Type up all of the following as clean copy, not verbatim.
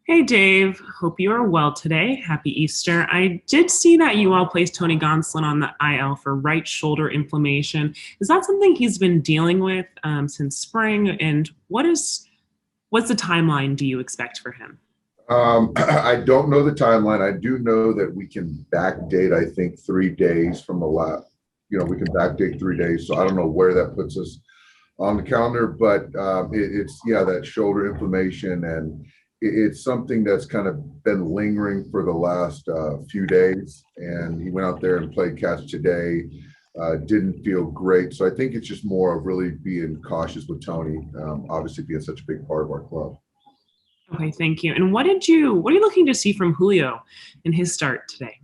Hey Dave, hope you are well today. Happy Easter. I did see that you all placed Tony Gonsolin on the IL for right shoulder inflammation. Is that something he's been dealing with since spring? And what's the timeline do you expect for him? I don't know the timeline. I do know that we can backdate, I think, 3 days from the last, we can backdate 3 days. So I don't know where that puts us on the calendar, but it's that shoulder inflammation. And it's something that's kind of been lingering for the last few days. And he went out there and played catch today. Didn't feel great. So I think it's just more of really being cautious with Tony, obviously being such a big part of our club. Okay, thank you. And what are you looking to see from Julio in his start today?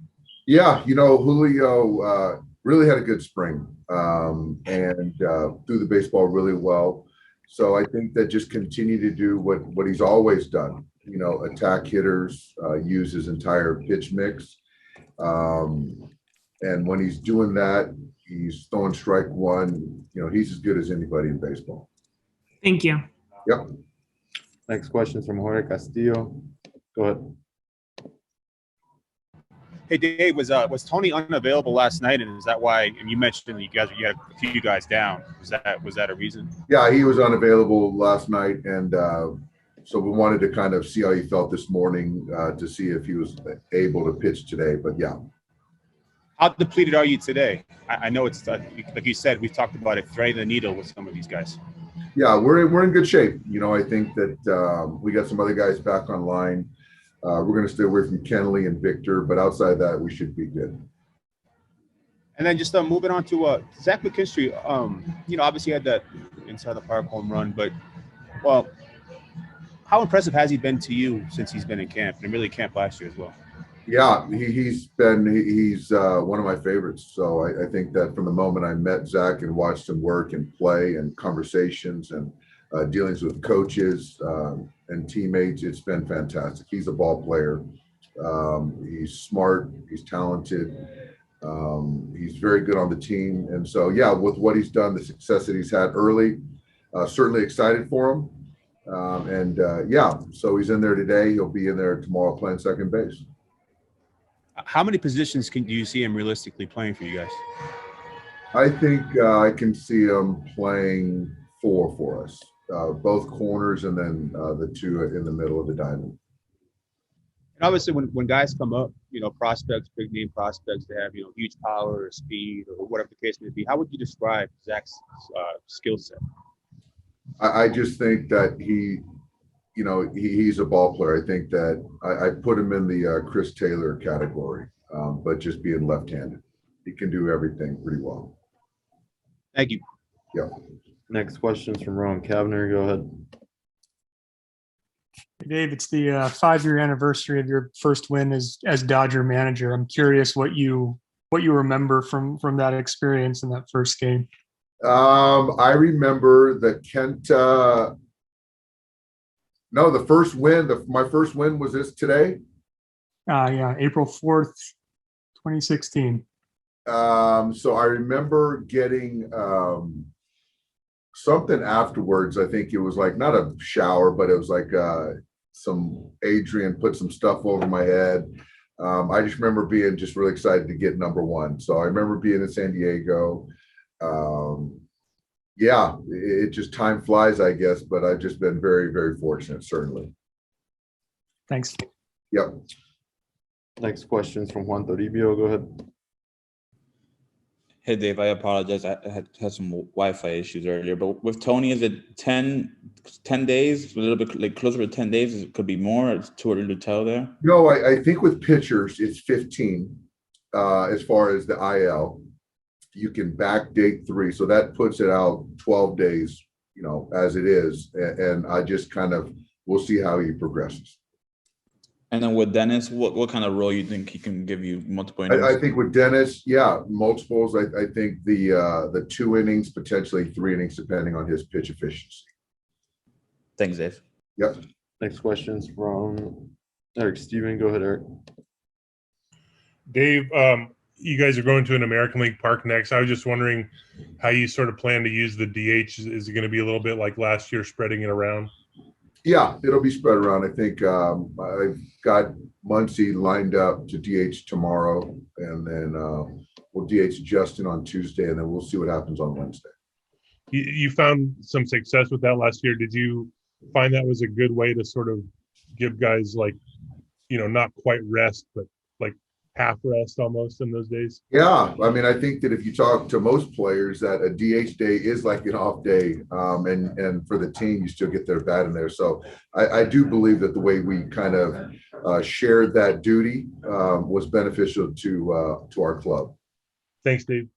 Yeah, Julio really had a good spring and threw the baseball really well. So I think that just continue to do what he's always done, attack hitters, use his entire pitch mix. And when he's doing that, he's throwing strike one. He's as good as anybody in baseball. Thank you. Yep. Next question is from Jorge Castillo. Go ahead. Hey Dave, was Tony unavailable last night, and is that why? And you mentioned that you had a few guys down. Was that a reason? Yeah, he was unavailable last night, and so we wanted to kind of see how he felt this morning to see if he was able to pitch today. But yeah. How depleted are you today? I know it's like you said, we've talked about it, threading the needle with some of these guys. Yeah, we're in good shape. I think that we got some other guys back online. We're going to stay away from Kenley and Victor, but outside that, we should be good. And then just moving on to Zach McKinstry. Obviously had that inside the park home run, but how impressive has he been to you since he's been in camp, and really camp last year as well? Yeah, he's one of my favorites. So I think that from the moment I met Zach and watched him work and play and conversations and dealings with coaches and teammates, it's been fantastic. He's a ball player. He's smart. He's talented. He's very good on the team. And so, yeah, with what he's done, the success that he's had early, certainly excited for him. So he's in there today. He'll be in there tomorrow playing second base. How many positions do you see him realistically playing for you guys? I think I can see him playing 4 for us, both corners and then the 2 in the middle of the diamond. And obviously, when guys come up, prospects, big name prospects, they have huge power or speed or whatever the case may be. How would you describe Zach's skill set? I just think that he's a ball player. I think that I put him in the Chris Taylor category, but just being left-handed. He can do everything pretty well. Thank you. Yeah. Next question is from Ron Kavner. Go ahead. Hey Dave, it's the 5-year anniversary of your first win as Dodger manager. I'm curious what you remember from that experience in that first game. I remember the the first win. My first win was this today. Yeah, April 4th, 2016. So I remember getting something afterwards. I think it was like not a shower, but it was like some Adrian put some stuff over my head. I just remember being just really excited to get number 1. So I remember being in San Diego. It just time flies, I guess, but I've just been very, very fortunate, certainly. Thanks. Yep. Next question is from Juan Toribio. Go ahead. Hey, Dave, I apologize. I had some Wi-Fi issues earlier, but with Tony, is it 10 days? A little bit like closer to 10 days? It could be more. It's too early to tell there. No, I think with pitchers, it's 15 as far as the IL. You can backdate 3. So that puts it out 12 days, as it is. And I just we'll see how he progresses. And then with Dennis, what kind of role you think he can give you? Multiple innings? I think with Dennis, multiples. I think the 2 innings, potentially 3 innings, depending on his pitch efficiency. Thanks, Dave. Yep. Next question is from Eric Steven. Go ahead, Eric. Dave, you guys are going to an American League park next. I was just wondering how you sort of plan to use the DH. Is it going to be a little bit like last year, spreading it around? Yeah, it'll be spread around. I think I've got Muncie lined up to DH tomorrow, and then we'll DH Justin on Tuesday, and then we'll see what happens on Wednesday. You found some success with that last year. Did you find that was a good way to sort of give guys like, not quite rest, but like half rest almost in those days? Yeah, I mean, I think that if you talk to most players, that a DH day is like an off day, and for the team, you still get their bat in there. So I do believe that the way we kind of shared that duty was beneficial to our club. Thanks, Dave.